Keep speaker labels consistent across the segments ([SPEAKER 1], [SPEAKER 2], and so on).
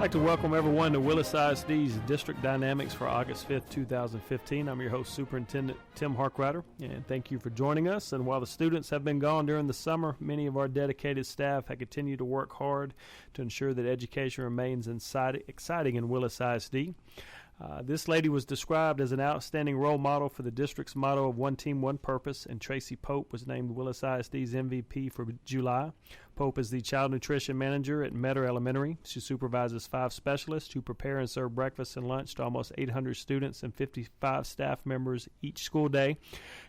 [SPEAKER 1] I'd like to welcome everyone to Willis ISD's District Dynamics for August 5th, 2015. I'm your host, Superintendent Tim Harkrider, and thank you for joining us. And while the students have been gone during the summer, many of our dedicated staff have continued to work hard to ensure that education remains exciting in Willis ISD. This lady was described as an outstanding role model for the district's motto of One Team, One Purpose, and Tracy Pope was named Willis ISD's MVP for July. Pope is the Child Nutrition Manager at Metter Elementary. She supervises 5 specialists who prepare and serve breakfast and lunch to almost 800 students and 55 staff members each school day.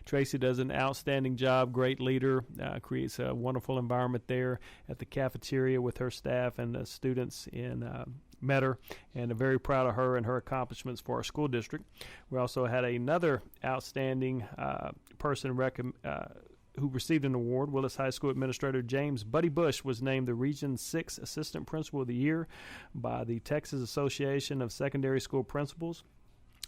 [SPEAKER 1] Tracy does an outstanding job, great leader, creates a wonderful environment there at the cafeteria with her staff and the students in Metter, and I'm very proud of her and her accomplishments for our school district. We also had another outstanding person who received an award. Willis High School Administrator James Buddy Bush was named the Region 6 Assistant Principal of the Year by the Texas Association of Secondary School Principals.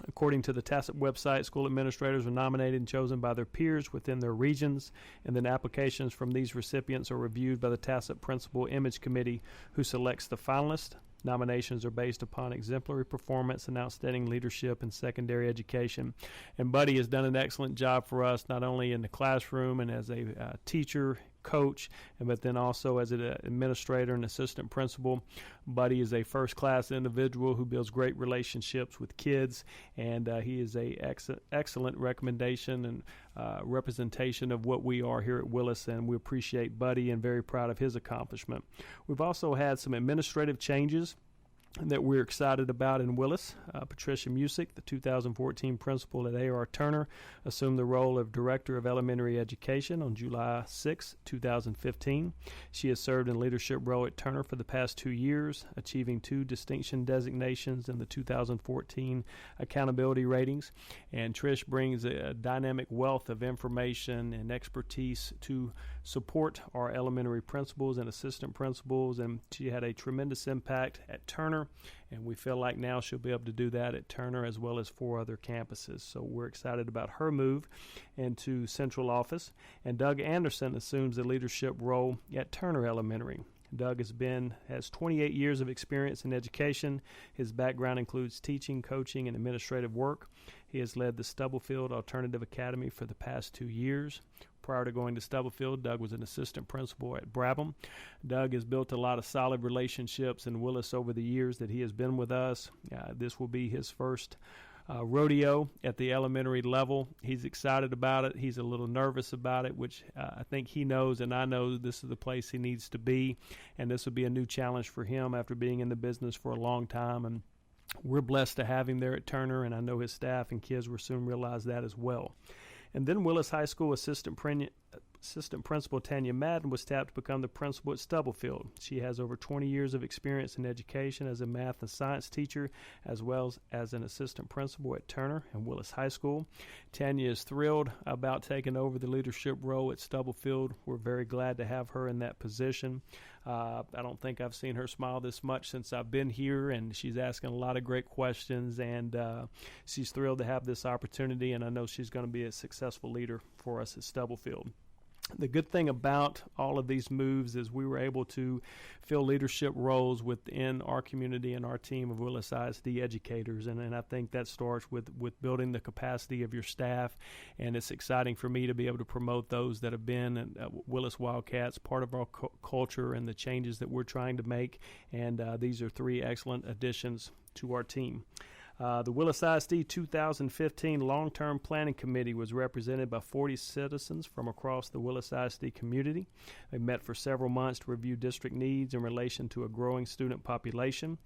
[SPEAKER 1] According to the TACIT website, school administrators are nominated and chosen by their peers within their regions, and then applications from these recipients are reviewed by the TACIT Principal Image Committee, who selects the finalists. Nominations are based upon exemplary performance and outstanding leadership in secondary education. And Buddy has done an excellent job for us, not only in the classroom and as a teacher, coach, but then also as an administrator and assistant principal. Buddy is a first-class individual who builds great relationships with kids, and he is a excellent recommendation and representation of what we are here at Willis, and we appreciate Buddy and very proud of his accomplishment. We've also had some administrative changes that we're excited about in Willis. Patricia Musick, the 2014 principal at A.R. Turner, assumed the role of Director of Elementary Education on July 6, 2015. She has served in leadership role at Turner for the past 2 years, achieving 2 distinction designations in the 2014 accountability ratings. And Trish brings a dynamic wealth of information and expertise to support our elementary principals and assistant principals, and she had a tremendous impact at Turner, and we feel like now she'll be able to do that at Turner as well as 4 other campuses. So we're excited about her move into central office. And Doug Anderson assumes the leadership role at Turner Elementary. Doug has 28 years of experience in education. His background includes teaching, coaching, and administrative work. He has led the Stubblefield Alternative Academy for the past 2 years. Prior to going to Stubblefield, Doug was an assistant principal at Brabham. Doug has built a lot of solid relationships in Willis over the years that he has been with us. This will be his first rodeo at the elementary level. He's excited about it. He's a little nervous about it, which I think he knows, and I know this is the place he needs to be, and this will be a new challenge for him after being in the business for a long time, and we're blessed to have him there at Turner, and I know his staff and kids will soon realize that as well. And then Willis High School Assistant Principal Tanya Madden was tapped to become the principal at Stubblefield. She has over 20 years of experience in education as a math and science teacher, as well as an assistant principal at Turner and Willis High School. Tanya is thrilled about taking over the leadership role at Stubblefield. We're very glad to have her in that position. I don't think I've seen her smile this much since I've been here, and she's asking a lot of great questions, and she's thrilled to have this opportunity, and I know she's going to be a successful leader for us at Stubblefield. The good thing about all of these moves is we were able to fill leadership roles within our community and our team of Willis ISD educators, and I think that starts with building the capacity of your staff, and it's exciting for me to be able to promote those that have been Willis Wildcats, part of our culture and the changes that we're trying to make, and these are 3 excellent additions to our team. The Willis ISD 2015 Long-Term Planning Committee was represented by 40 citizens from across the Willis ISD community. They met for several months to review district needs in relation to a growing student population.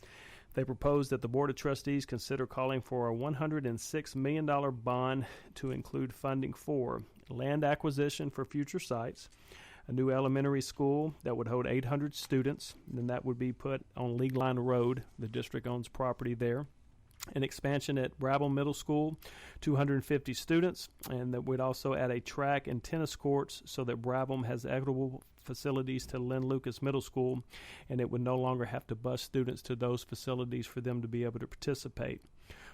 [SPEAKER 1] They proposed that the Board of Trustees consider calling for a $106 million bond to include funding for land acquisition for future sites, a new elementary school that would hold 800 students, and that would be put on League Line Road. The district owns property there. An expansion at Brabham Middle School, 250 students, and that would also add a track and tennis courts so that Brabham has equitable facilities to Lynn Lucas Middle School, and it would no longer have to bus students to those facilities for them to be able to participate.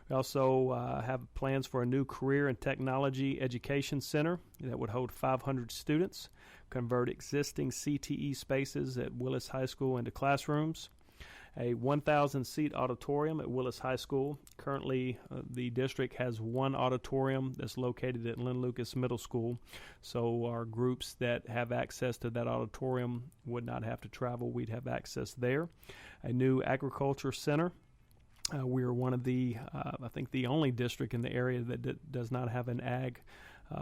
[SPEAKER 1] We also have plans for a new career and technology education center that would hold 500 students, convert existing CTE spaces at Willis High School into classrooms, a 1,000-seat auditorium at Willis High School. Currently, the district has one auditorium that's located at Lynn Lucas Middle School, so our groups that have access to that auditorium would not have to travel. We'd have access there. A new agriculture center. We are one of the, I think, the only district in the area that does not have an ag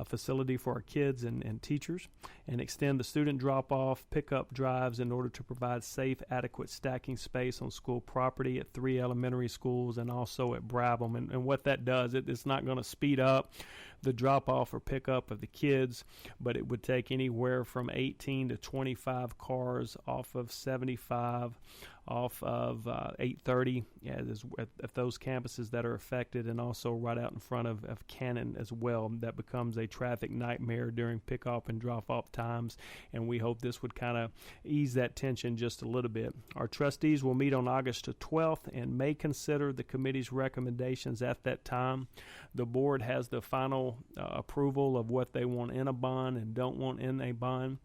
[SPEAKER 1] facility for our kids and teachers, and extend the student drop-off pickup drives in order to provide safe, adequate stacking space on school property at 3 elementary schools and also at Brabham. And what that does, it's not going to speed up the drop-off or pickup of the kids, but it would take anywhere from 18 to 25 cars off of 75, off of 830 at those campuses that are affected, and also right out in front of Cannon as well. That becomes a traffic nightmare during pickup and drop-off times, and we hope this would kind of ease that tension just a little bit. Our trustees will meet on August the 12th and may consider the committee's recommendations at that time. The board has the final approval of what they want in a bond and don't want in a bond.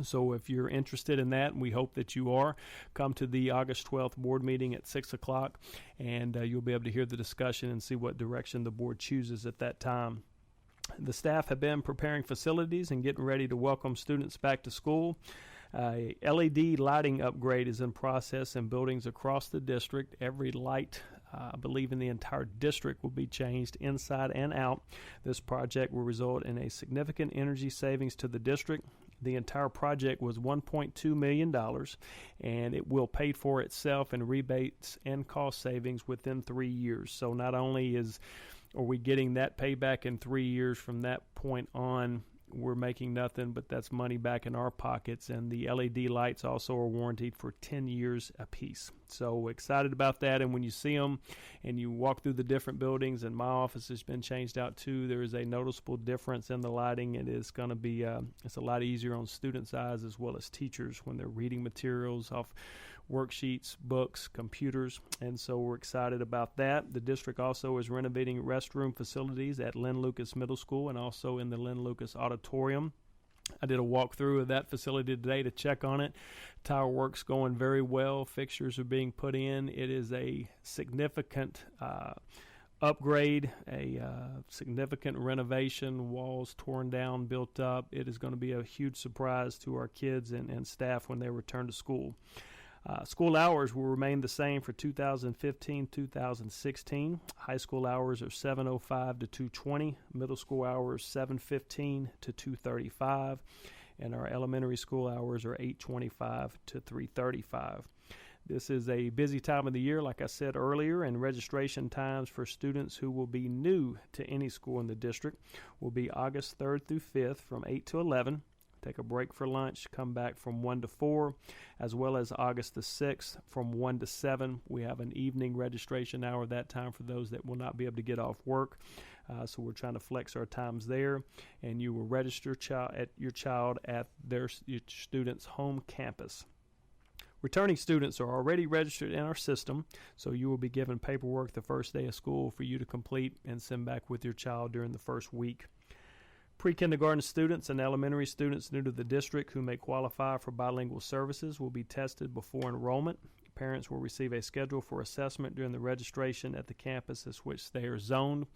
[SPEAKER 1] So if you're interested in that, and we hope that you are, come to the August 12th board meeting at 6 o'clock, and you'll be able to hear the discussion and see what direction the board chooses at that time. The staff have been preparing facilities and getting ready to welcome students back to school. LED lighting upgrade is in process in buildings across the district. Every light, I believe, in the entire district will be changed inside and out. This project will result in a significant energy savings to the district. The entire project was $1.2 million, and it will pay for itself in rebates and cost savings within 3 years. So not only are we getting that payback in 3 years from that point on, we're making nothing, but that's money back in our pockets. And the LED lights also are warranted for 10 years apiece. So excited about that. And when you see them and you walk through the different buildings, and my office has been changed out too, there is a noticeable difference in the lighting. It is going to be it's a lot easier on students' eyes as well as teachers when they're reading materials off worksheets, books, computers, and so we're excited about that. The district also is renovating restroom facilities at Lynn Lucas Middle School and also in the Lynn Lucas Auditorium. I did a walkthrough of that facility today to check on it. Tile work's going very well. Fixtures are being put in. It is a significant upgrade, a significant renovation, walls torn down, built up. It is going to be a huge surprise to our kids and staff when they return to school. School hours will remain the same for 2015-2016. High school hours are 7:05 to 2:20. Middle school hours 7:15 to 2:35. And our elementary school hours are 8:25 to 3:35. This is a busy time of the year, like I said earlier, and registration times for students who will be new to any school in the district will be August 3rd through 5th from 8 to 11. Take a break for lunch, come back from 1 to 4, as well as August the 6th from 1 to 7. We have an evening registration hour that time for those that will not be able to get off work. So we're trying to flex our times there. And you will register your child at your student's home campus. Returning students are already registered in our system, so you will be given paperwork the first day of school for you to complete and send back with your child during the first week. Pre-kindergarten students and elementary students new to the district who may qualify for bilingual services will be tested before enrollment. Parents will receive a schedule for assessment during the registration at the campus as which they are zoned.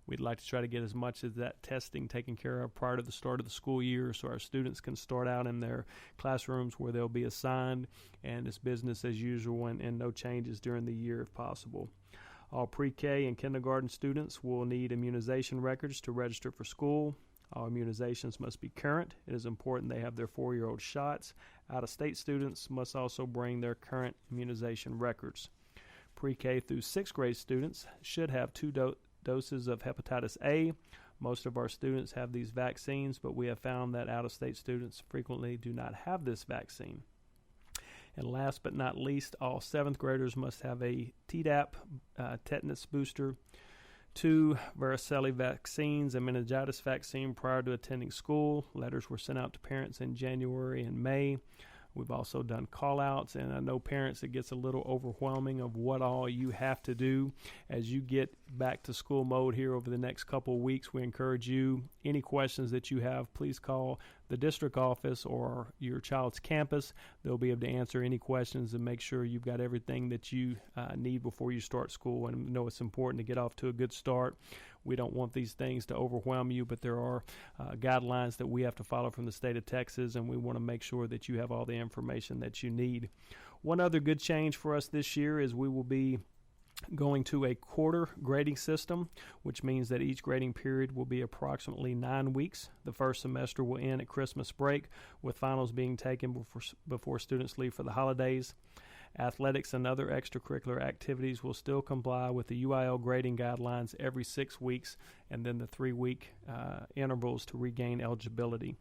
[SPEAKER 1] We'd like to try to get as much of that testing taken care of prior to the start of the school year so our students can start out in their classrooms where they'll be assigned, and it's business as usual and no changes during the year if possible. All pre-K and kindergarten students will need immunization records to register for school. All immunizations must be current. It is important they have their 4-year-old shots. Out-of-state students must also bring their current immunization records. Pre-K through 6th grade students should have 2 doses of hepatitis A. Most of our students have these vaccines, but we have found that out-of-state students frequently do not have this vaccine. And last but not least, all 7th graders must have a Tdap tetanus booster, 2 varicella vaccines, and meningitis vaccine prior to attending school. Letters were sent out to parents in January and May. We've also done call-outs, and I know parents, it gets a little overwhelming of what all you have to do as you get back to school mode here over the next couple of weeks. We encourage you, any questions that you have, please call the the district office or your child's campus. They'll be able to answer any questions and make sure you've got everything that you need before you start school. And know it's important to get off to a good start. We don't want these things to overwhelm you, but there are guidelines that we have to follow from the state of Texas, and we want to make sure that you have all the information that you need. One other good change for us this year is we will be going to a quarter grading system, which means that each grading period will be approximately 9 weeks. The first semester will end at Christmas break, with finals being taken before students leave for the holidays. Athletics and other extracurricular activities will still comply with the UIL grading guidelines every 6 weeks, and then the 3-week intervals to regain eligibility.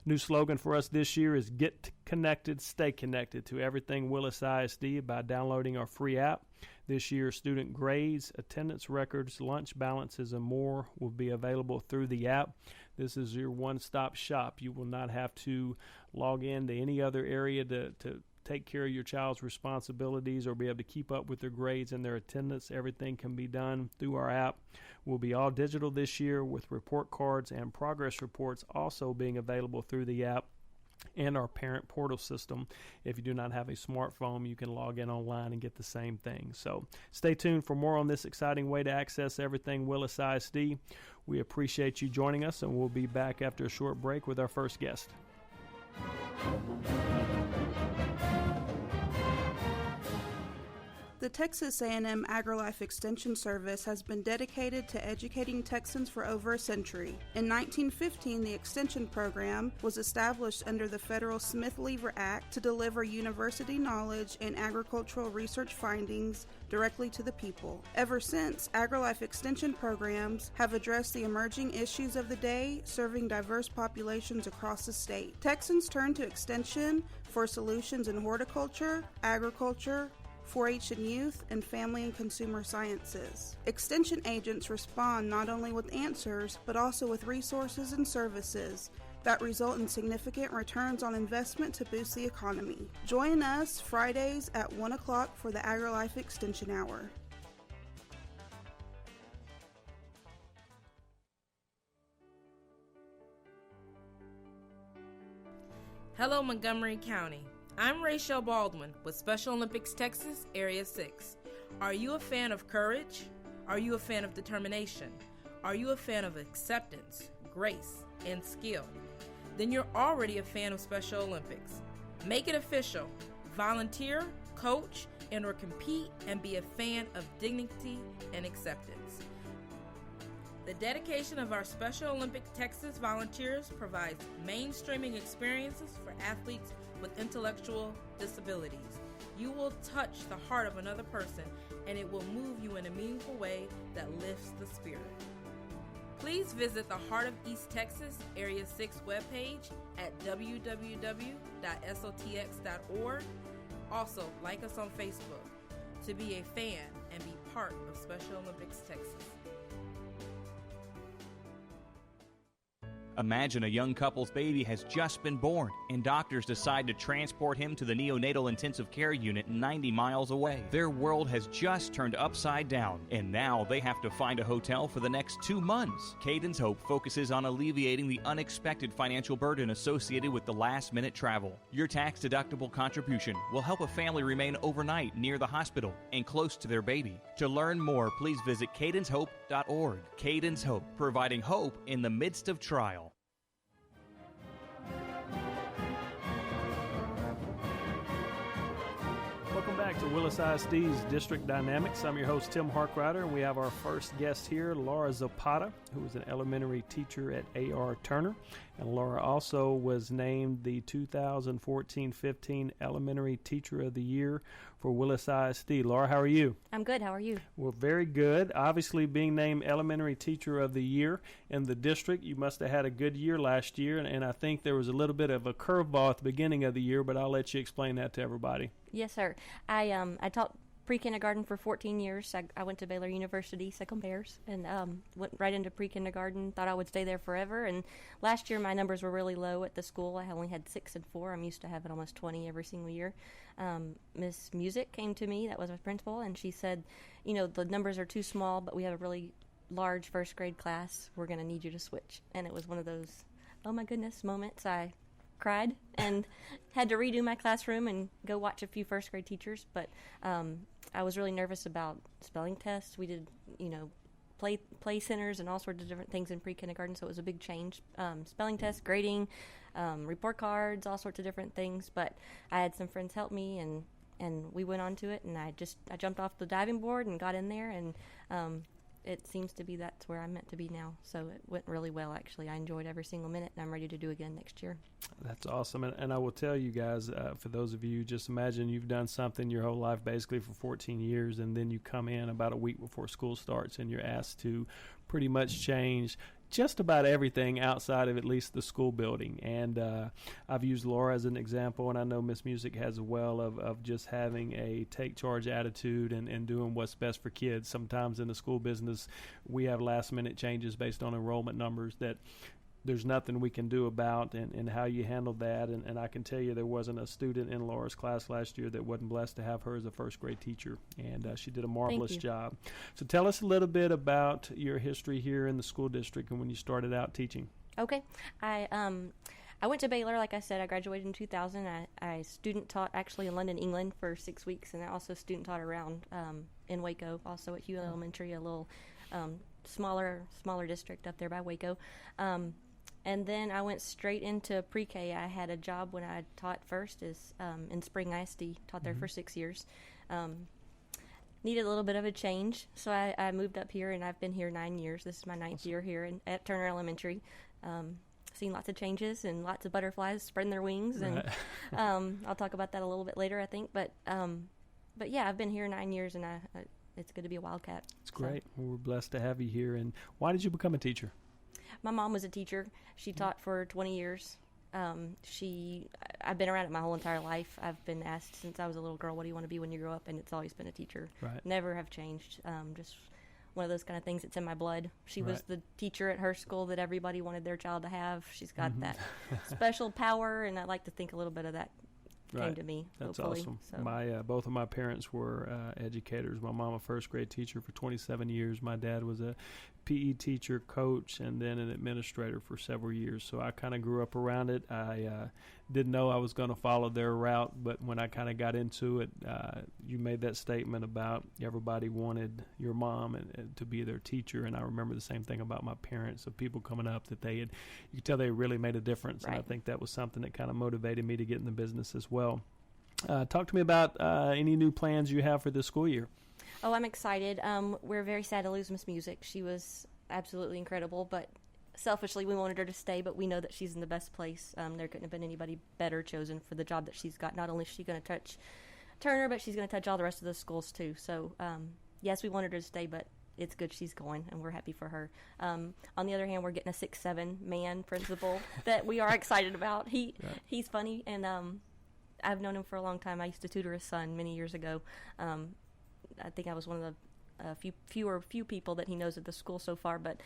[SPEAKER 1] New slogan for us this year is Get Connected, Stay Connected to everything Willis ISD by downloading our free app. This year, student grades, attendance records, lunch balances, and more will be available through the app. This is your one-stop shop. You will not have to log into any other area to take care of your child's responsibilities or be able to keep up with their grades and their attendance. Everything can be done through our app. We'll be all digital this year, with report cards and progress reports also being available through the app and our parent portal system. If you do not have a smartphone, you can log in online and get the same thing. So stay tuned for more on this exciting way to access everything Willis ISD. We appreciate you joining us, and we'll be back after a short break with our first guest.
[SPEAKER 2] The Texas A&M AgriLife Extension Service has been dedicated to educating Texans for over a century. In 1915, the Extension Program was established under the federal Smith-Lever Act to deliver university knowledge and agricultural research findings directly to the people. Ever since, AgriLife Extension programs have addressed the emerging issues of the day, serving diverse populations across the state. Texans turn to Extension for solutions in horticulture, agriculture, 4-H and youth, and family and consumer sciences. Extension agents respond not only with answers, but also with resources and services that result in significant returns on investment to boost the economy. Join us Fridays at 1 o'clock for the AgriLife Extension Hour.
[SPEAKER 3] Hello, Montgomery County. I'm Rachel Baldwin with Special Olympics Texas, Area 6. Are you a fan of courage? Are you a fan of determination? Are you a fan of acceptance, grace, and skill? Then you're already a fan of Special Olympics. Make it official. Volunteer, coach, and/or compete and be a fan of dignity and acceptance. The dedication of our Special Olympics Texas volunteers provides mainstreaming experiences for athletes with intellectual disabilities. You will touch the heart of another person, and it will move you in a meaningful way that lifts the spirit. Please visit the Heart of East Texas Area 6 webpage at www.sotx.org. Also, like us on Facebook to be a fan and be part of Special Olympics Texas.
[SPEAKER 4] Imagine a young couple's baby has just been born, and doctors decide to transport him to the neonatal intensive care unit 90 miles away. Their world has just turned upside down, and now they have to find a hotel for the next 2 months. Cadence Hope focuses on alleviating the unexpected financial burden associated with the last-minute travel. Your tax-deductible contribution will help a family remain overnight near the hospital and close to their baby. To learn more, please visit cadencehope.org. Cadence Hope, providing hope in the midst of trial.
[SPEAKER 1] Welcome back to Willis ISD's District Dynamics. I'm your host, Tim Harkrider, and we have our first guest here, Laura Zapata, who is an elementary teacher at A.R. Turner. And Laura also was named the 2014-15 Elementary Teacher of the Year for Willis ISD. Laura, how are you?
[SPEAKER 5] I'm good. How are you?
[SPEAKER 1] Well, very good. Obviously, being named Elementary Teacher of the Year in the district, you must have had a good year last year, and I think there was a little bit of a curveball at the beginning of the year, but I'll let you explain that to everybody.
[SPEAKER 5] Yes, sir. I taught pre-kindergarten for 14 years. I went to Baylor University, Second Bears, and went right into pre-kindergarten. Thought I would stay there forever. And last year my numbers were really low at the school. I only had 6 and 4. I'm used to having almost 20 every single year. Miss Music came to me, that was my principal, and she said, you know, the numbers are too small, but we have a really large first grade class. We're going to need you to switch. And it was one of those oh my goodness moments. I cried and had to redo my classroom and go watch a few first grade teachers, but I was really nervous about spelling tests. We did, play centers and all sorts of different things in pre-kindergarten, so it was a big change. Spelling tests, grading, report cards, all sorts of different things, but I had some friends help me, and we went on to it, and I jumped off the diving board and got in there, and it seems to be that's where I'm meant to be now. So it went really well, actually. I enjoyed every single minute, and I'm ready to do again next year.
[SPEAKER 1] That's awesome. And I will tell you guys, for those of you, just imagine you've done something your whole life, basically for 14 years, and then you come in about a week before school starts, and you're asked to pretty much change just about everything outside of at least the school building. And I've used Laura as an example, and I know Miss Music has as well, of just having a take charge attitude and doing what's best for kids. Sometimes in the school business, we have last minute changes based on enrollment numbers that there's nothing we can do about, and how you handle that. And I can tell you there wasn't a student in Laura's class last year that wasn't blessed to have her as a first grade teacher, and she did a marvelous job. So tell us a little bit about your history here in the school district and when you started out teaching.
[SPEAKER 5] Okay. I went to Baylor, like I said. I graduated in 2000. I student taught actually in London, England for 6 weeks, and I also student taught around in Waco, also at Hugh Elementary, a little smaller district up there by Waco. And then I went straight into pre-K. I had a job when I taught first in Spring ISD, taught there for 6 years. Needed a little bit of a change, so I moved up here, and I've been here 9 years. This is my ninth year here at Turner Elementary. Seen lots of changes and lots of butterflies spreading their wings, and I'll talk about that a little bit later, I think. But yeah, I've been here 9 years, and it's good to be a Wildcat.
[SPEAKER 1] It's great. Well, we're blessed to have you here. And why did you become a teacher?
[SPEAKER 5] My mom was a teacher. She taught for 20 years. I've been around it my whole entire life. I've been asked since I was a little girl, what do you want to be when you grow up? And it's always been a teacher.
[SPEAKER 1] Right.
[SPEAKER 5] Never have changed. Just one of those kind of things that's in my blood. She was the teacher at her school that everybody wanted their child to have. She's got that special power, and I like to think a little bit of that came to me.
[SPEAKER 1] That's
[SPEAKER 5] hopefully.
[SPEAKER 1] awesome.
[SPEAKER 5] So.
[SPEAKER 1] Both of my parents were educators. My mom a first grade teacher for 27 years. My dad was a PE teacher, coach, and then an administrator for several years. So I kind of grew up around it. I didn't know I was going to follow their route, but when I kind of got into it, you made that statement about everybody wanted your mom and to be their teacher, and I remember the same thing about my parents, of people coming up that you could tell they really made a difference, and I think that was something that kind of motivated me to get in the business as well. Talk to me about any new plans you have for this school year.
[SPEAKER 5] Oh, I'm excited. We're very sad to lose Miss Music. She was absolutely incredible, but selfishly we wanted her to stay, but we know that she's in the best place. There couldn't have been anybody better chosen for the job that she's got. Not only is she going to touch Turner, but she's going to touch all the rest of the schools too. So, yes, we wanted her to stay, but it's good she's going, and we're happy for her. On the other hand, we're getting a 6'7" man principal that we are excited about. He's funny, and I've known him for a long time. I used to tutor his son many years ago. I think I was one of the few people that he knows at the school so far, but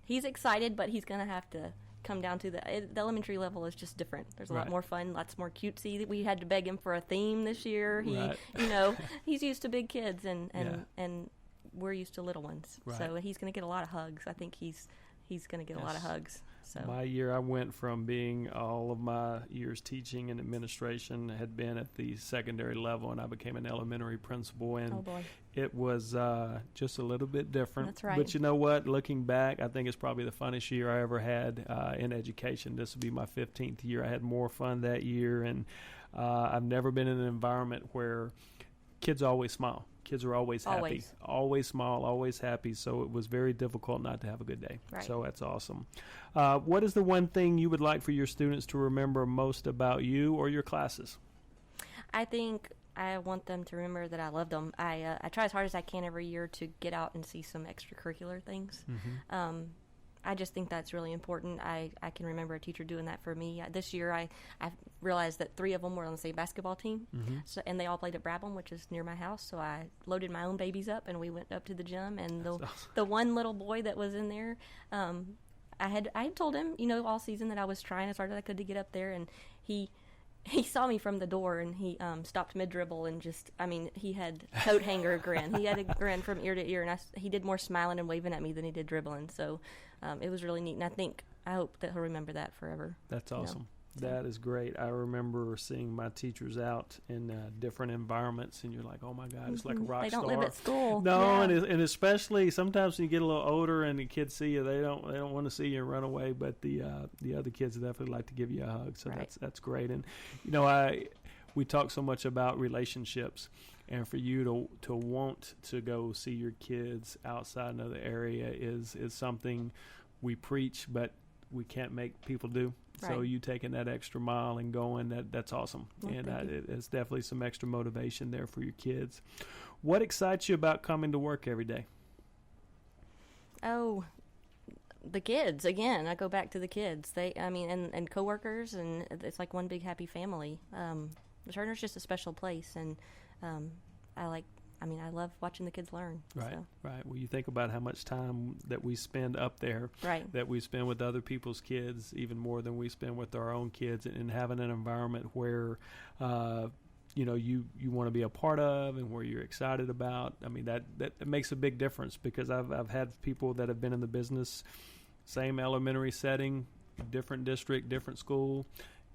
[SPEAKER 5] he's excited, but he's going to have to come down to the elementary level is just different. There's a lot more fun, lots more cutesy. We had to beg him for a theme this year. He's used to big kids, and we're used to little ones. Right. So he's going to get a lot of hugs. I think he's going to get a lot of hugs. So.
[SPEAKER 1] My year, I went from being all of my years teaching and administration had been at the secondary level, and I became an elementary principal, and it was just a little bit different.
[SPEAKER 5] That's right.
[SPEAKER 1] But you know what? Looking back, I think it's probably the funnest year I ever had in education. This will be my 15th year. I had more fun that year, and I've never been in an environment where kids always smile. Kids are always happy, always smile, always happy. So it was very difficult not to have a good day.
[SPEAKER 5] Right.
[SPEAKER 1] So that's awesome. What is the one thing you would like for your students to remember most about you or your classes?
[SPEAKER 5] I think I want them to remember that I love them. I try as hard as I can every year to get out and see some extracurricular things. Mm-hmm. I just think that's really important. I can remember a teacher doing that for me. This year, I realized that 3 of them were on the same basketball team, and they all played at Brabham, which is near my house. So I loaded my own babies up, and we went up to the gym. And the one little boy that was in there, I had told him, all season that I was trying as hard as I could to get up there, and he saw me from the door, and he stopped mid-dribble and he had coat hanger grin. He had a grin from ear to ear, and he did more smiling and waving at me than he did dribbling. So it was really neat. And I think I hope that he'll remember that forever.
[SPEAKER 1] That's awesome.
[SPEAKER 5] So.
[SPEAKER 1] That is great. I remember seeing my teachers out in different environments, and you're like, "Oh my God, it's like a rock star."
[SPEAKER 5] They don't live at school.
[SPEAKER 1] No, and especially sometimes when you get a little older and the kids see you, they don't want to see you and run away. But the other kids definitely like to give you a hug. So that's great. And we talk so much about relationships, and for you to want to go see your kids outside another area is something we preach, but we can't make people do. So you taking that extra mile and going, that's awesome.
[SPEAKER 5] Well,
[SPEAKER 1] and it's definitely some extra motivation there for your kids. What excites you about coming to work every day?
[SPEAKER 5] Oh, the kids. Again, I go back to the kids. And coworkers, and it's like one big happy family. Turner's just a special place, and I love watching the kids learn.
[SPEAKER 1] Right,
[SPEAKER 5] so.
[SPEAKER 1] right. Well, you think about how much time that we spend up there, that we spend with other people's kids, even more than we spend with our own kids, and having an environment where, you want to be a part of and where you're excited about. I mean, that makes a big difference, because I've had people that have been in the business, same elementary setting, different district, different school,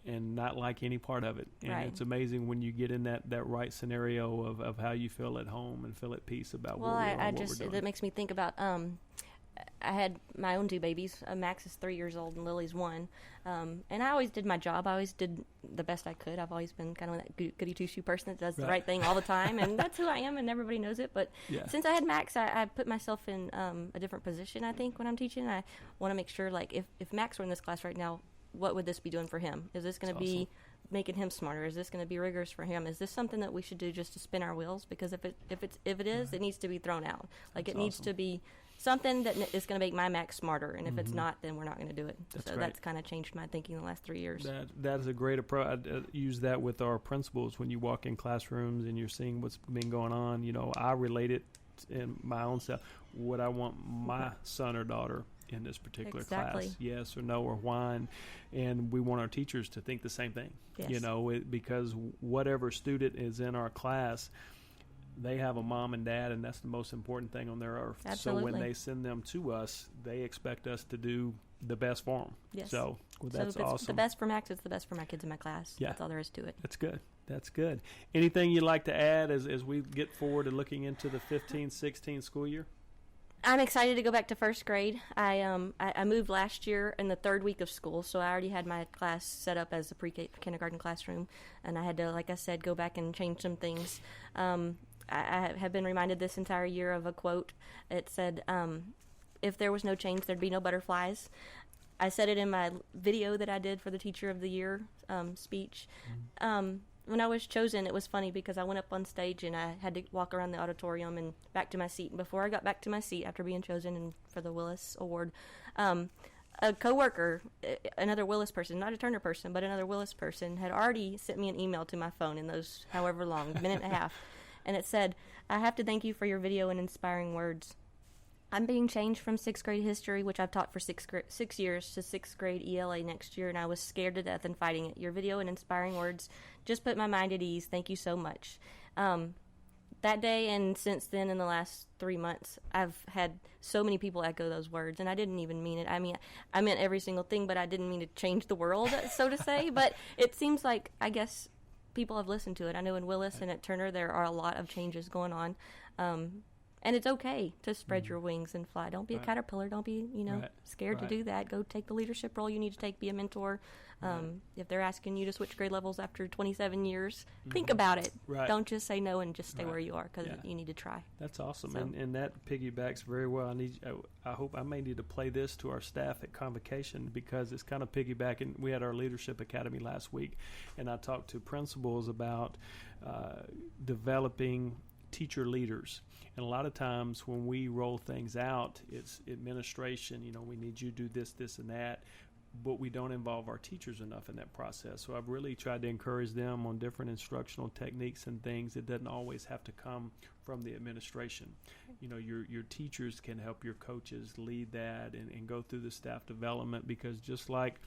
[SPEAKER 1] and not like any part of it. And it's amazing when you get in that right scenario of how you feel at home and feel at peace about what we're doing.
[SPEAKER 5] That makes me think about, I had my own 2 babies. Max is 3 years old and Lily's 1. And I always did my job. I always did the best I could. I've always been kind of that goody two-shoe person that does the right thing all the time. And that's who I am, and everybody knows it. But since I had Max, I put myself in a different position, I think, when I'm teaching. I want to make sure, like, if Max were in this class right now, what would this be doing for him? Is this going to be making him smarter? Is this going to be rigorous for him? Is this something that we should do just to spin our wheels? Because if it is, it needs to be thrown out. Like, it needs to be something that is going to make my Max smarter. And if it's not, then we're not going to do it. That's kind of changed my thinking the last 3 years.
[SPEAKER 1] That is a great approach. I use that with our principals when you walk in classrooms and you're seeing what's been going on. I relate it in my own self. Would I want my son or daughter in this particular class, yes or no, or why? And we want our teachers to think the same thing. Because whatever student is in our class, they have a mom and dad, and that's the most important thing on their earth.
[SPEAKER 5] Absolutely.
[SPEAKER 1] So when they send them to us, they expect us to do the best for them.
[SPEAKER 5] Yes.
[SPEAKER 1] So that's awesome.
[SPEAKER 5] The best for Max is the best for my kids in my class. That's all there is to it.
[SPEAKER 1] That's good. Anything you'd like to add as we get forward and looking into the 15-16 school year?
[SPEAKER 5] I'm excited to go back to first grade. I moved last year in the 3rd week of school, so I already had my class set up as a pre-kindergarten classroom, and I had to, like I said, go back and change some things. I have been reminded this entire year of a quote. It said, if there was no change, there'd be no butterflies. I said it in my video that I did for the Teacher of the Year speech. When I was chosen, it was funny because I went up on stage and I had to walk around the auditorium and back to my seat. And before I got back to my seat after being chosen for the Willis Award, a coworker, another Willis person, not a Turner person, but another Willis person, had already sent me an email to my phone in those however long, minute and a half. And it said, "I have to thank you for your video and inspiring words. I'm being changed from 6th grade history, which I've taught for 6 years, to 6th grade ELA next year, and I was scared to death and fighting it. Your video and inspiring words just put my mind at ease. Thank you so much." That day and since then, in the last 3 months, I've had so many people echo those words, and I didn't even mean it. I mean, I meant every single thing, but I didn't mean to change the world, so to say. But it seems like, I guess, people have listened to it. I know in Willis and at Turner there are a lot of changes going on. And it's okay to spread your wings and fly. Don't be a caterpillar. Don't be, scared to do that. Go take the leadership role you need to take. Be a mentor. If they're asking you to switch grade levels after 27 years, think about it. Don't just say no and just stay where you are, because you need to try.
[SPEAKER 1] That's awesome. So. And that piggybacks very well. I hope I may need to play this to our staff at Convocation, because it's kind of piggybacking. We had our Leadership Academy last week, and I talked to principals about developing teacher leaders. And a lot of times when we roll things out, it's administration, we need you to do this, this, and that, but we don't involve our teachers enough in that process. So I've really tried to encourage them on different instructional techniques and things. It doesn't always have to come from the administration. Your teachers can help your coaches lead that and go through the staff development, because just like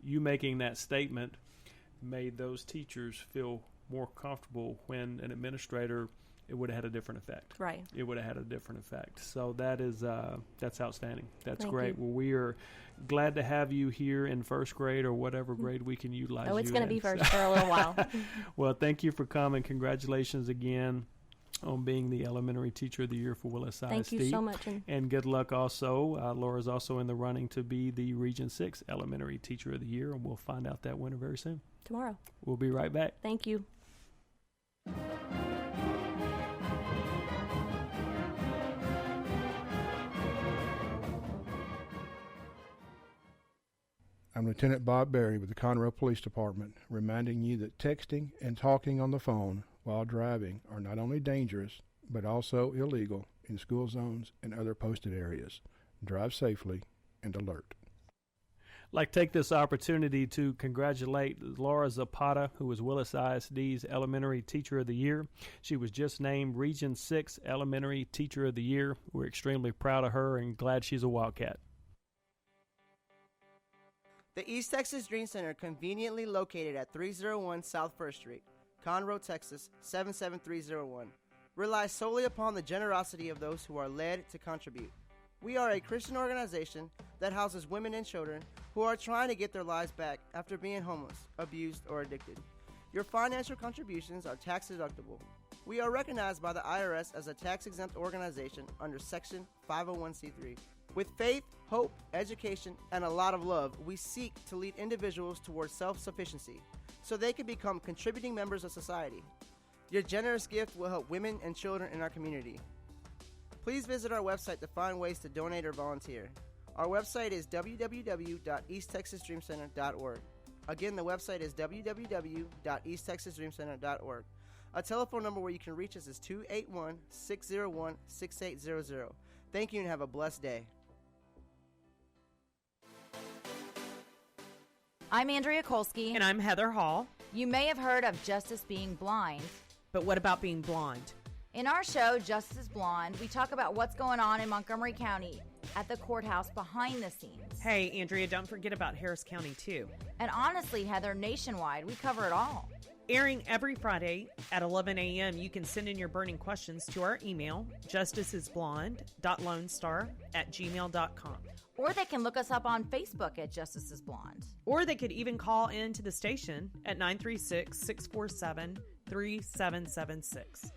[SPEAKER 1] you making that statement made those teachers feel more comfortable when an administrator it would have had a different effect.
[SPEAKER 5] Right.
[SPEAKER 1] It would have had a different effect. So that is that's outstanding. That's
[SPEAKER 5] Thank
[SPEAKER 1] great.
[SPEAKER 5] you.
[SPEAKER 1] Well, we are glad to have you here in first grade or whatever grade we can utilize you.
[SPEAKER 5] Oh, it's going to
[SPEAKER 1] in.
[SPEAKER 5] be first for a little while.
[SPEAKER 1] Well, thank you for coming. Congratulations again on being the Elementary Teacher of the Year for Willis ISD.
[SPEAKER 5] Thank you so much.
[SPEAKER 1] And good luck also. Laura's also in the running to be the Region 6 Elementary Teacher of the Year, and we'll find out that winner very soon.
[SPEAKER 5] Tomorrow.
[SPEAKER 1] We'll be right back.
[SPEAKER 5] Thank you.
[SPEAKER 6] I'm Lieutenant Bob Berry with the Conroe Police Department, reminding you that texting and talking on the phone while driving are not only dangerous, but also illegal in school zones and other posted areas. Drive safely and alert.
[SPEAKER 1] I'd like to take this opportunity to congratulate Laura Zapata, who is Willis ISD's Elementary Teacher of the Year. She was just named Region 6 Elementary Teacher of the Year. We're extremely proud of her and glad she's a Wildcat.
[SPEAKER 7] The East Texas Dream Center, conveniently located at 301 South 1st Street, Conroe, Texas 77301, relies solely upon the generosity of those who are led to contribute. We are a Christian organization that houses women and children who are trying to get their lives back after being homeless, abused, or addicted. Your financial contributions are tax deductible. We are recognized by the IRS as a tax-exempt organization under Section 501c3. With faith, hope, education, and a lot of love, we seek to lead individuals towards self-sufficiency so they can become contributing members of society. Your generous gift will help women and children in our community. Please visit our website to find ways to donate or volunteer. Our website is www.easttexasdreamcenter.org. Again, the website is www.easttexasdreamcenter.org. A telephone number where you can reach us is 281-601-6800. Thank you and have a blessed day.
[SPEAKER 8] I'm Andrea Kolsky.
[SPEAKER 9] And I'm Heather Hall.
[SPEAKER 8] You may have heard of Justice Being Blind.
[SPEAKER 9] But what about being blonde?
[SPEAKER 8] In our show, Justice is Blonde, we talk about what's going on in Montgomery County, at the courthouse behind the scenes.
[SPEAKER 9] Hey, Andrea, don't forget about Harris County, too.
[SPEAKER 8] And honestly, Heather, nationwide, we cover it all.
[SPEAKER 9] Airing every Friday at 11 a.m., you can send in your burning questions to our email, justicesblonde.lonestar@gmail.com.
[SPEAKER 8] Or they can look us up on Facebook at Justice is Blonde.
[SPEAKER 9] Or they could even call in to the station at 936-647-3776.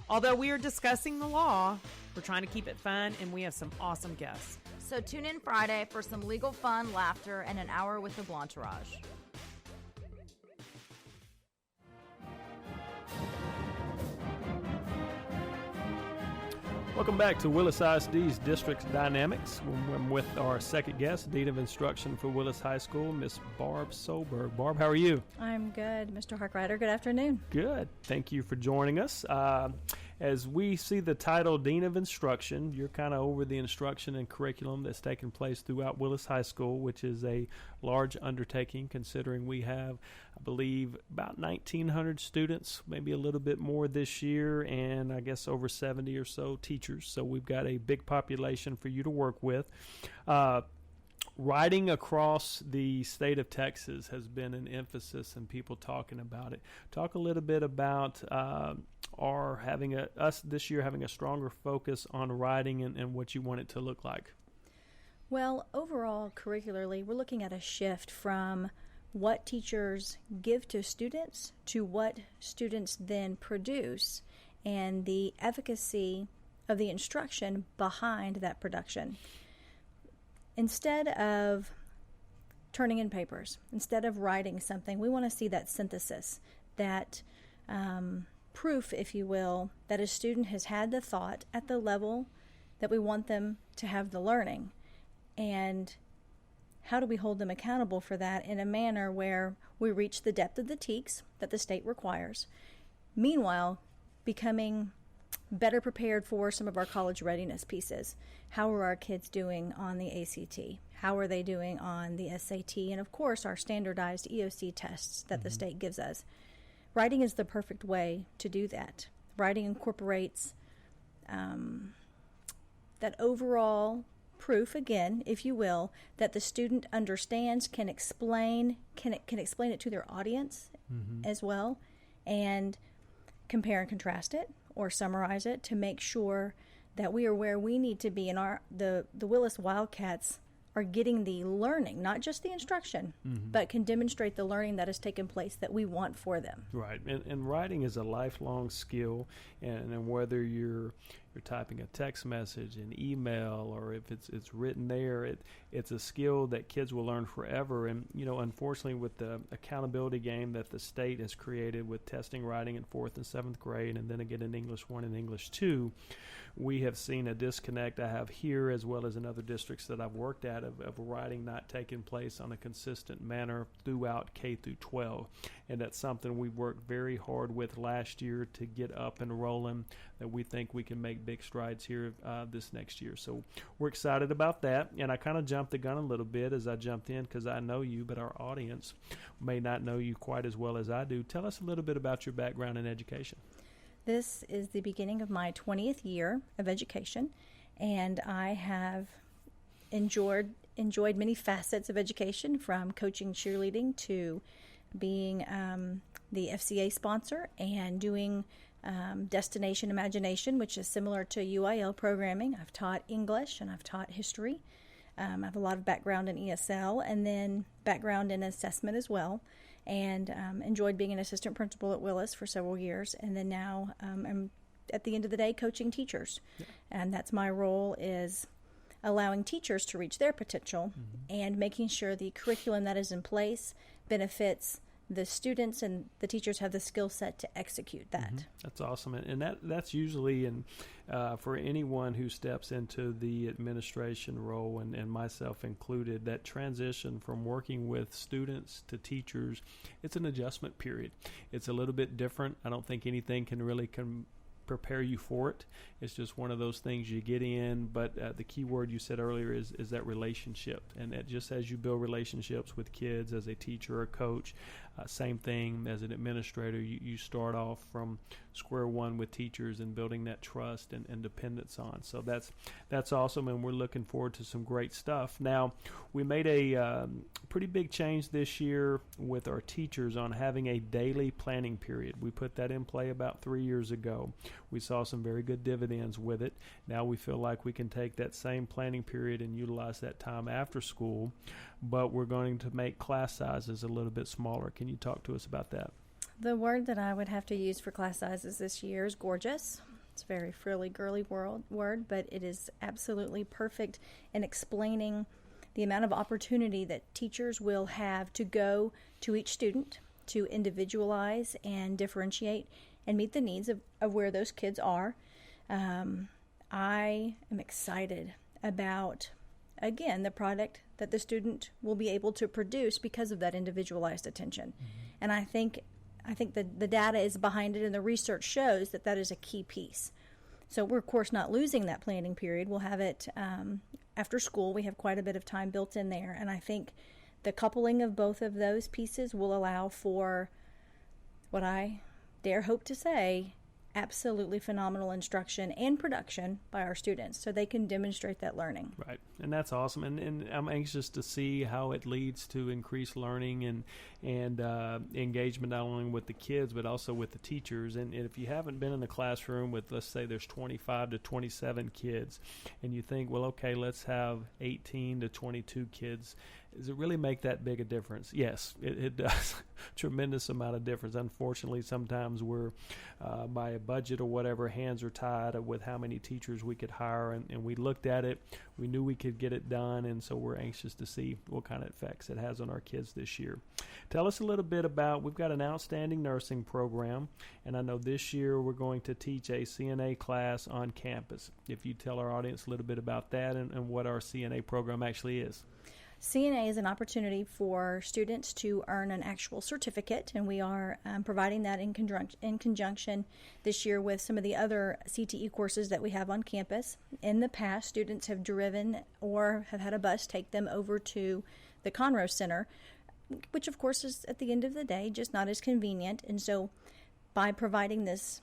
[SPEAKER 9] Although we are discussing the law, we're trying to keep it fun, and we have some awesome guests.
[SPEAKER 8] So tune in Friday for some legal fun, laughter, and an hour with the Blantourage.
[SPEAKER 1] Welcome back to Willis ISD's District Dynamics. I'm with our second guest, Dean of Instruction for Willis High School, Miss Barb Solberg. Barb, how are you?
[SPEAKER 10] I'm good, Mr. Harkrider. Good afternoon.
[SPEAKER 1] Good. Thank you for joining us. As we see the title Dean of Instruction, you're kind of over the instruction and curriculum that's taking place throughout Willis High School, which is a large undertaking considering we have, I believe, about 1,900 students, maybe a little bit more this year, and I guess over 70 or so teachers. So we've got a big population for you to work with. Riding across the state of Texas has been an emphasis and people talking about it. Talk a little bit about us this year having a stronger focus on riding and what you want it to look like.
[SPEAKER 10] Well, overall, curricularly, we're looking at a shift from what teachers give to students to what students then produce and the efficacy of the instruction behind that production. Instead of turning in papers, instead of writing something, we want to see that synthesis, that proof, if you will, that a student has had the thought at the level that we want them to have the learning. And how do we hold them accountable for that in a manner where we reach the depth of the TEKS that the state requires, meanwhile becoming better prepared for some of our college readiness pieces. How are our kids doing on the ACT? How are they doing on the SAT? And of course, our standardized EOC tests that the state gives us. Writing is the perfect way to do that. Writing incorporates that overall proof, again, if you will, that the student understands, can explain it to their audience as well, and compare and contrast it or summarize it to make sure that we are where we need to be, and the Willis Wildcats are getting the learning, not just the instruction, but can demonstrate the learning that has taken place that we want for them.
[SPEAKER 1] Right, and writing is a lifelong skill, and whether you're typing a text message, an email, or if it's written there, it's a skill that kids will learn forever. And unfortunately, with the accountability game that the state has created with testing writing in 4th and 7th grade, and then again in English 1 and English 2, we have seen a disconnect. I have here as well as in other districts that I've worked at of writing not taking place on a consistent manner throughout K through 12. And that's something we worked very hard with last year to get up and rolling, that we think we can make big strides here this next year. So we're excited about that. And I kind of jumped the gun a little bit as I jumped in because I know you, but our audience may not know you quite as well as I do. Tell us a little bit about your background in education.
[SPEAKER 10] This is the beginning of my 20th year of education, and I have enjoyed many facets of education, from coaching cheerleading to being the FCA sponsor and doing Destination Imagination, which is similar to UIL programming. I've taught English and I've taught history. I have a lot of background in ESL and then background in assessment as well, and enjoyed being an assistant principal at Willis for several years, and then now I'm at the end of the day coaching teachers. Yeah. And that's my role, is allowing teachers to reach their potential and making sure the curriculum that is in place benefits the students and the teachers have the skill set to execute that.
[SPEAKER 1] That's awesome. And that's usually for anyone who steps into the administration role, and myself included, that transition from working with students to teachers, it's an adjustment period. It's a little bit different. I don't think anything can really prepare you for it. It's just one of those things you get in, but the key word you said earlier is that relationship, and that just as you build relationships with kids as a teacher or coach, same thing as an administrator, you start off from square one with teachers and building that trust and dependence on. So that's awesome, and we're looking forward to some great stuff. Now, we made a pretty big change this year with our teachers on having a daily planning period. We put that in play about 3 years ago. We saw some very good dividends with it. Now we feel like we can take that same planning period and utilize that time after school, but we're going to make class sizes a little bit smaller. Can you talk to us about that?
[SPEAKER 10] The word that I would have to use for class sizes this year is gorgeous. It's a very frilly, girly word, but it is absolutely perfect in explaining the amount of opportunity that teachers will have to go to each student to individualize and differentiate and meet the needs of where those kids are. I am excited about, again, the product that the student will be able to produce because of that individualized attention. And I think the data is behind it, and the research shows that is a key piece. So we're, of course, not losing that planning period. We'll have it after school. We have quite a bit of time built in there, and I think the coupling of both of those pieces will allow for what I dare hope to say, absolutely phenomenal instruction and production by our students so they can demonstrate that learning.
[SPEAKER 1] Right, and that's awesome, and I'm anxious to see how it leads to increased learning and engagement, not only with the kids but also with the teachers. And if you haven't been in the classroom with, let's say there's 25 to 27 kids, and you think, well, okay, let's have 18 to 22 kids, does it really make that big a difference? Yes, it does. Tremendous amount of difference. Unfortunately, sometimes we're, by a budget or whatever, hands are tied with how many teachers we could hire, and we looked at it. We knew we could get it done, and so we're anxious to see what kind of effects it has on our kids this year. Tell us a little bit about, we've got an outstanding nursing program, and I know this year we're going to teach a CNA class on campus. If you tell our audience a little bit about that and what our CNA program actually is.
[SPEAKER 10] CNA is an opportunity for students to earn an actual certificate, and we are providing that in conjunction this year with some of the other CTE courses that we have on campus. In the past, students have driven or have had a bus take them over to the Conroe Center, which of course is at the end of the day just not as convenient. And so by providing this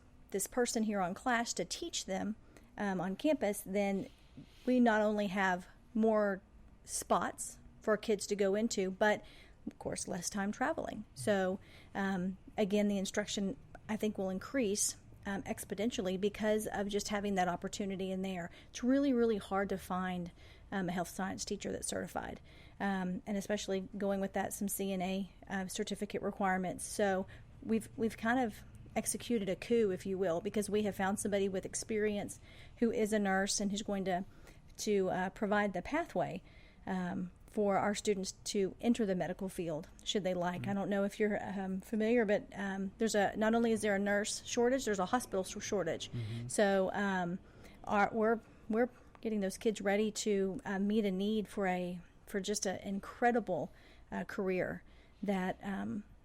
[SPEAKER 10] person here on class to teach them on campus, then we not only have more spots for kids to go into, but of course less time traveling. So again, the instruction I think will increase exponentially because of just having that opportunity in there. It's really, really hard to find a health science teacher that's certified, and especially going with that some CNA certificate requirements. So we've kind of executed a coup, if you will, because we have found somebody with experience who is a nurse and who's going to provide the pathway for our students to enter the medical field, should they like. Mm-hmm. I don't know if you're familiar, but not only is there a nurse shortage, there's a hospital shortage. Mm-hmm. So we're getting those kids ready to meet a need for just an incredible career that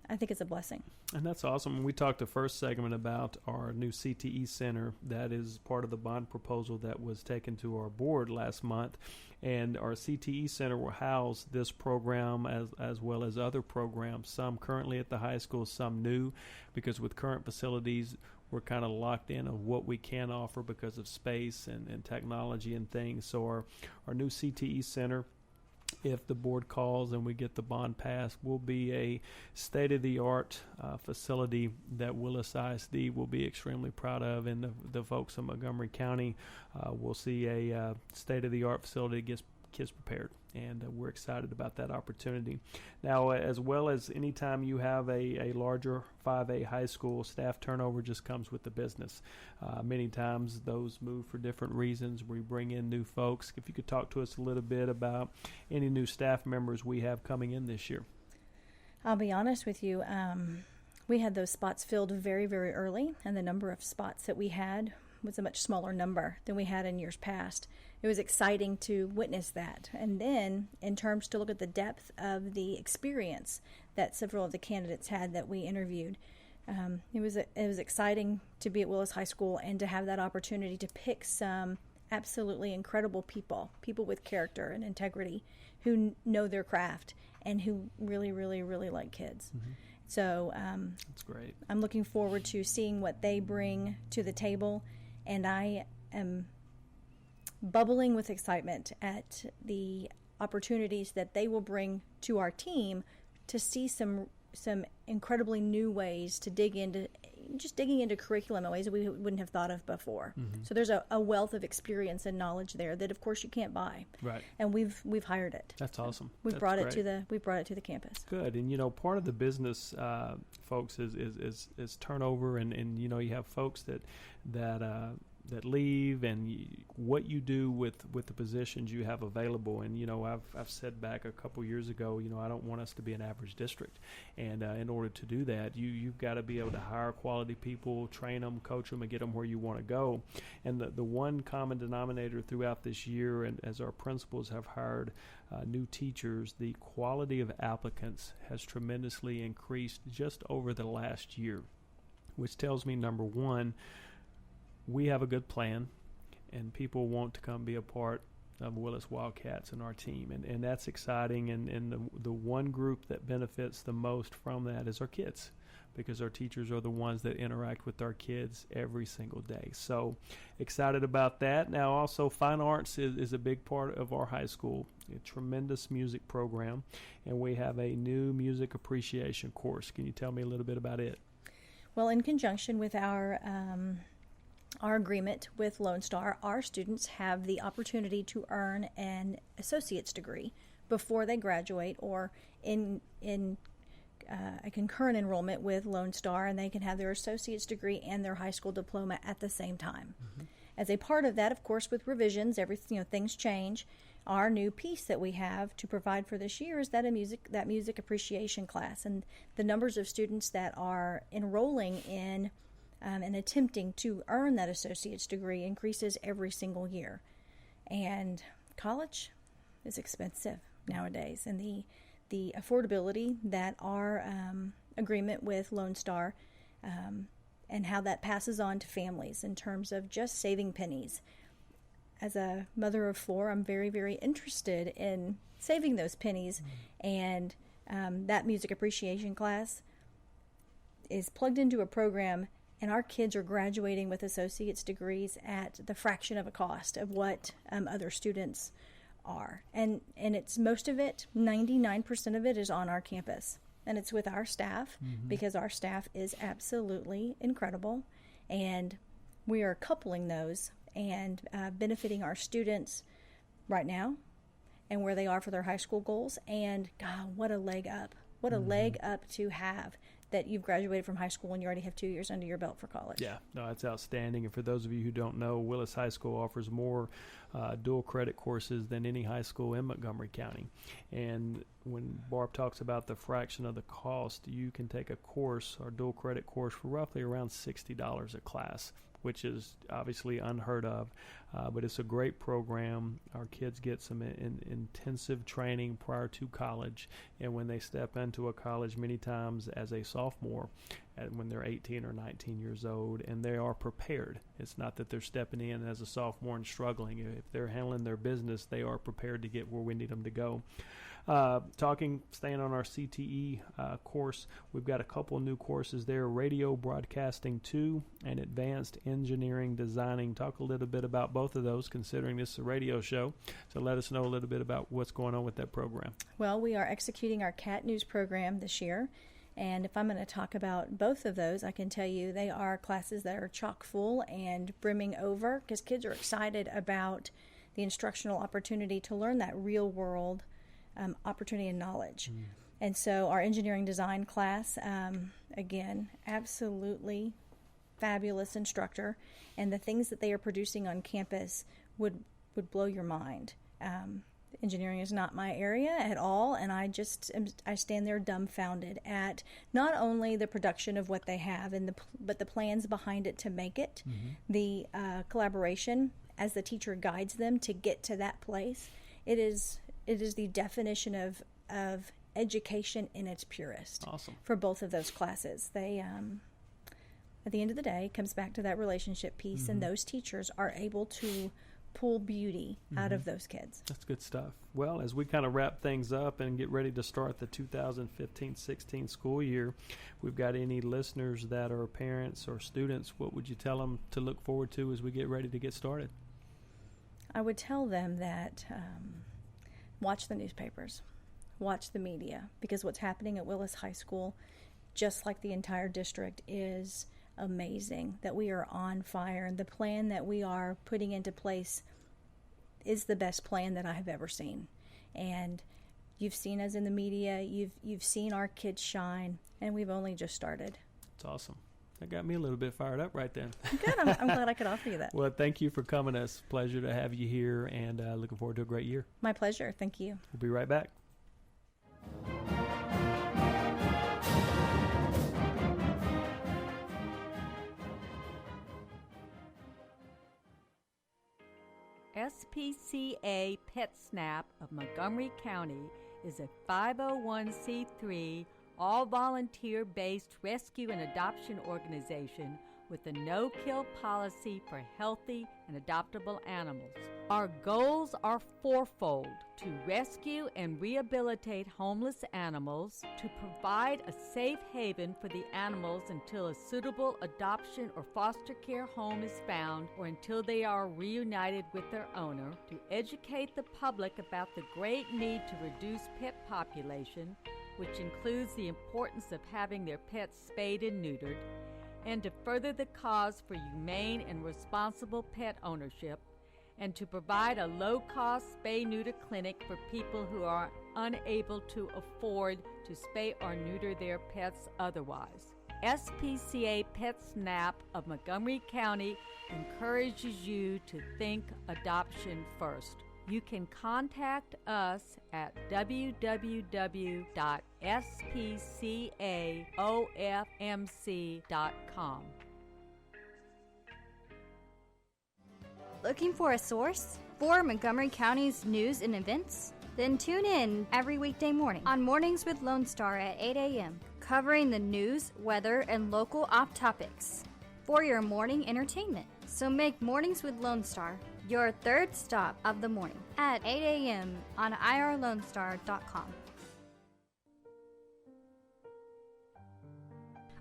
[SPEAKER 10] I think is a blessing.
[SPEAKER 1] And that's awesome. We talked the first segment about our new CTE center that is part of the bond proposal that was taken to our board last month. And our CTE center will house this program as well as other programs, some currently at the high school, some new, because with current facilities, we're kind of locked in on what we can offer because of space and technology and things. So our new CTE center, if the board calls and we get the bond passed, will be a state-of-the-art facility that Willis ISD will be extremely proud of, and the folks in Montgomery County will see a state-of-the-art facility that gets kids prepared, and we're excited about that opportunity. Now, as well as anytime you have a larger 5A high school, staff turnover just comes with the business. Many times those move for different reasons. We bring in new folks. If you could talk to us a little bit about any new staff members we have coming in this year.
[SPEAKER 10] I'll be honest with you. We had those spots filled very, very early, and the number of spots that we had was a much smaller number than we had in years past. It was exciting to witness that. And then, in terms to look at the depth of the experience that several of the candidates had that we interviewed, it was exciting to be at Willis High School and to have that opportunity to pick some absolutely incredible people with character and integrity who know their craft and who really, really, really like kids. Mm-hmm. So
[SPEAKER 1] that's great.
[SPEAKER 10] I'm looking forward to seeing what they bring to the table, and I am bubbling with excitement at the opportunities that they will bring to our team to see some incredibly new ways to digging into curriculum in ways that we wouldn't have thought of before. Mm-hmm. So there's a wealth of experience and knowledge there that, of course, you can't buy.
[SPEAKER 1] Right.
[SPEAKER 10] And we've hired it.
[SPEAKER 1] That's awesome.
[SPEAKER 10] We've brought it to the campus.
[SPEAKER 1] Good. And part of the business, folks, is turnover, and you have folks that leave, and what you do with the positions you have available. And I've said back a couple years ago, I don't want us to be an average district, and in order to do that, you've got to be able to hire quality people, train them, coach them, and get them where you want to go. And the one common denominator throughout this year, and as our principals have hired new teachers, the quality of applicants has tremendously increased just over the last year, which tells me, number one, we have a good plan, and people want to come be a part of Willis Wildcats and our team, and that's exciting. And the one group that benefits the most from that is our kids, because our teachers are the ones that interact with our kids every single day. So excited about that. Now, also, fine arts is a big part of our high school, a tremendous music program, and we have a new music appreciation course. Can you tell me a little bit about it?
[SPEAKER 10] Well, in conjunction with our agreement with Lone Star, our students have the opportunity to earn an associate's degree before they graduate, or in a concurrent enrollment with Lone Star, and they can have their associate's degree and their high school diploma at the same time. Mm-hmm. As a part of that, of course, with revisions, things change. Our new piece that we have to provide for this year is that music appreciation class, and the numbers of students that are enrolling in and attempting to earn that associate's degree increases every single year. And college is expensive nowadays, and the affordability that our agreement with Lone Star and how that passes on to families in terms of just saving pennies. As a mother of four, I'm very, very interested in saving those pennies, and that music appreciation class is plugged into a program, and our kids are graduating with associate's degrees at the fraction of a cost of what other students are. And it's most of it, 99% of it, is on our campus. And it's with our staff, because our staff is absolutely incredible. And we are coupling those and benefiting our students right now and where they are for their high school goals. And God, what a leg up. What a leg up to have that you've graduated from high school and you already have 2 years under your belt for college.
[SPEAKER 1] Yeah, no, that's outstanding. And for those of you who don't know, Willis High School offers more dual credit courses than any high school in Montgomery County. And when Barb talks about the fraction of the cost, you can take a course or dual credit course for roughly around $60 a class, which is obviously unheard of, but it's a great program. Our kids get some intensive training prior to college, and when they step into a college many times as a sophomore, when they're 18 or 19 years old, and they are prepared. It's not that they're stepping in as a sophomore and struggling. If they're handling their business, they are prepared to get where we need them to go. Staying on our CTE course, we've got a couple new courses there, Radio Broadcasting 2 and Advanced Engineering Designing. Talk a little bit about both of those, considering this is a radio show. So let us know a little bit about what's going on with that program.
[SPEAKER 10] Well, we are executing our CAT News program this year. And if I'm going to talk about both of those, I can tell you they are classes that are chock full and brimming over because kids are excited about the instructional opportunity to learn that real world opportunity and knowledge. And so our engineering design class, again, absolutely fabulous instructor, and the things that they are producing on campus would blow your mind. Engineering is not my area at all, and I stand there dumbfounded at not only the production of what they have but the plans behind it to make it, the collaboration as the teacher guides them to get to that place. It is the definition of education in its purest.
[SPEAKER 1] Awesome.
[SPEAKER 10] For both of those classes. They, at the end of the day, comes back to that relationship piece, and those teachers are able to pull beauty out of those kids.
[SPEAKER 1] That's good stuff. Well, as we kind of wrap things up and get ready to start the 2015-16 school year, we've got any listeners that are parents or students, what would you tell them to look forward to as we get ready to get started?
[SPEAKER 10] I would tell them that watch the newspapers, watch the media, because what's happening at Willis High School, just like the entire district, is amazing, that we are on fire, and the plan that we are putting into place is the best plan that I have ever seen. And you've seen us in the media, you've seen our kids shine, and we've only just started.
[SPEAKER 1] It's awesome. That got me a little bit fired up right then.
[SPEAKER 10] Good. I'm glad I could offer you that.
[SPEAKER 1] Well, thank you for coming. It's a pleasure to have you here, and looking forward to a great year.
[SPEAKER 10] My pleasure. Thank you.
[SPEAKER 1] We'll be right back.
[SPEAKER 11] SPCA PetSnap of Montgomery County is a 501c3 all-volunteer-based rescue and adoption organization with a no-kill policy for healthy and adoptable animals. Our goals are fourfold: to rescue and rehabilitate homeless animals, to provide a safe haven for the animals until a suitable adoption or foster care home is found or until they are reunited with their owner, to educate the public about the great need to reduce pet population, which includes the importance of having their pets spayed and neutered, and to further the cause for humane and responsible pet ownership, and to provide a low-cost spay-neuter clinic for people who are unable to afford to spay or neuter their pets otherwise. SPCA PetSnap of Montgomery County encourages you to think adoption first. You can contact us at www.spcaofmc.com.
[SPEAKER 12] Looking for a source for Montgomery County's news and events? Then tune in every weekday morning on Mornings with Lone Star at 8 a.m., covering the news, weather, and local off-topics for your morning entertainment. So make Mornings with Lone Star your third stop of the morning at 8 a.m. on irlonestar.com.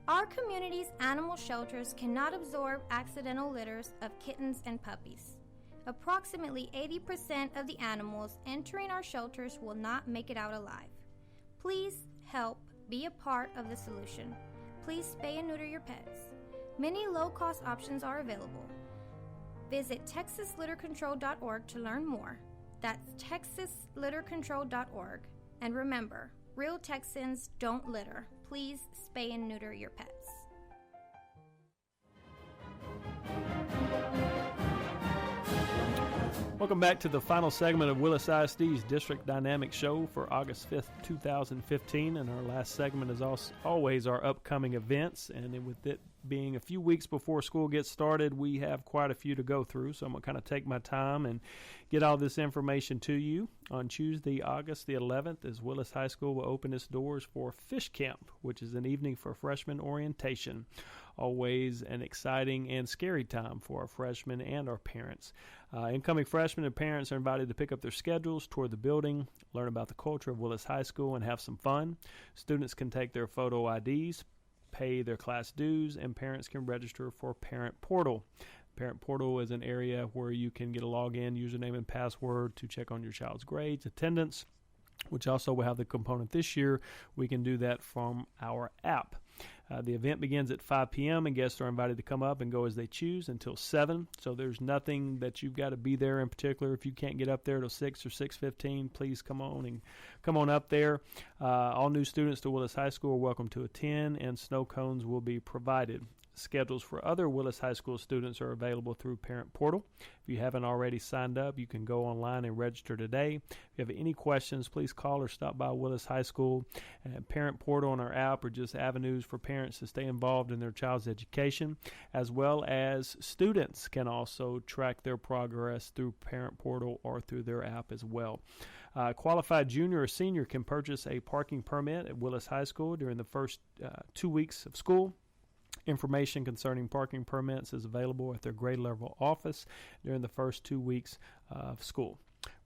[SPEAKER 12] Our community's animal shelters cannot absorb accidental litters of kittens and puppies. Approximately 80% of the animals entering our shelters will not make it out alive. Please help be a part of the solution. Please spay and neuter your pets. Many low-cost options are available. Visit texaslittercontrol.org to learn more. That's texaslittercontrol.org. And remember, real Texans don't litter. Please spay and neuter your pets.
[SPEAKER 1] Welcome back to the final segment of Willis ISD's District Dynamic Show for August 5th, 2015. And our last segment is always our upcoming events. And with it being a few weeks before school gets started, we have quite a few to go through. So I'm going to kind of take my time and get all this information to you. On Tuesday, August the 11th, as Willis High School will open its doors for Fish Camp, which is an evening for freshman orientation. Always an exciting and scary time for our freshmen and our parents. Incoming freshmen and parents are invited to pick up their schedules, tour the building, learn about the culture of Willis High School, and have some fun. Students can take their photo IDs, pay their class dues, and parents can register for Parent Portal. Parent Portal is an area where you can get a login, username, and password to check on your child's grades, attendance, which also will have the component this year. We can do that from our app. The event begins at 5 p.m. and guests are invited to come up and go as they choose until 7. So there's nothing that you've got to be there in particular. If you can't get up there till 6 or 6:15, please come on up there. All new students to Willis High School are welcome to attend, and snow cones will be provided. Schedules for other Willis High School students are available through Parent Portal. If you haven't already signed up, you can go online and register today. If you have any questions, please call or stop by Willis High School. Parent Portal and our app are just avenues for parents to stay involved in their child's education, as well as students can also track their progress through Parent Portal or through their app as well. Qualified junior or senior can purchase a parking permit at Willis High School during the first 2 weeks of school. Information concerning parking permits is available at their grade level office during the first 2 weeks of school.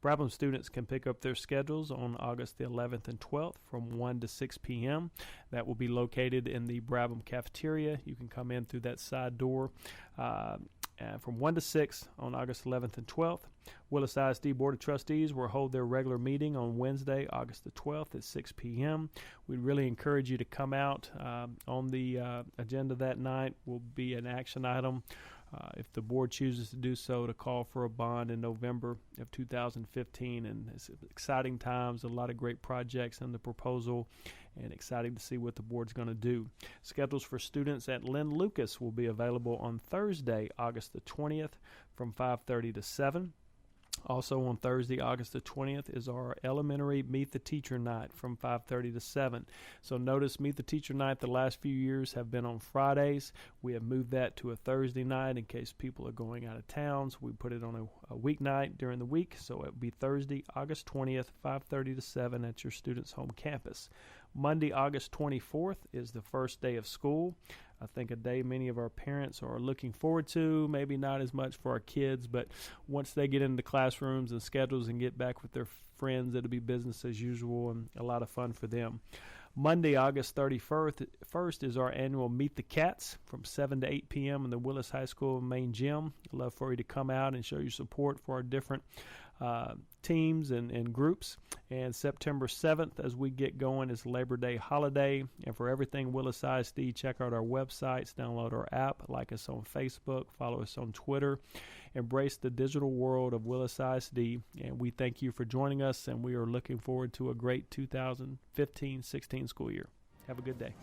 [SPEAKER 1] Brabham students can pick up their schedules on August the 11th and 12th from 1 to 6 p.m. That will be located in the Brabham cafeteria. You can come in through that side door from 1 to 6 on August 11th and 12th. Willis ISD Board of Trustees will hold their regular meeting on Wednesday, August the 12th at 6 p.m. We'd really encourage you to come out. On the agenda that night will be an action item, if the board chooses to do so, to call for a bond in November of 2015. And it's exciting times, a lot of great projects in the proposal, and exciting to see what the board's going to do. Schedules for students at Lynn Lucas will be available on Thursday, August the 20th from 5:30 to 7. Also on Thursday, August the 20th, is our elementary Meet the Teacher Night from 5:30 to 7. So notice Meet the Teacher Night the last few years have been on Fridays. We have moved that to a Thursday night in case people are going out of town. So we put it on a weeknight during the week. So it will be Thursday, August 20th, 5:30 to 7 at your student's home campus. Monday, August 24th is the first day of school. I think a day many of our parents are looking forward to, maybe not as much for our kids, but once they get into classrooms and schedules and get back with their friends, it'll be business as usual and a lot of fun for them. Monday, August 31st is our annual Meet the Cats from 7 to 8 p.m. in the Willis High School main gym. I'd love for you to come out and show your support for our different teams and groups. And September 7th, as we get going, is Labor Day holiday. And for everything Willis ISD, check out our websites, download our app, like us on Facebook, follow us on Twitter. Embrace the digital world of Willis ISD. And we thank you for joining us, and we are looking forward to a great 2015-16 school year. Have a good day.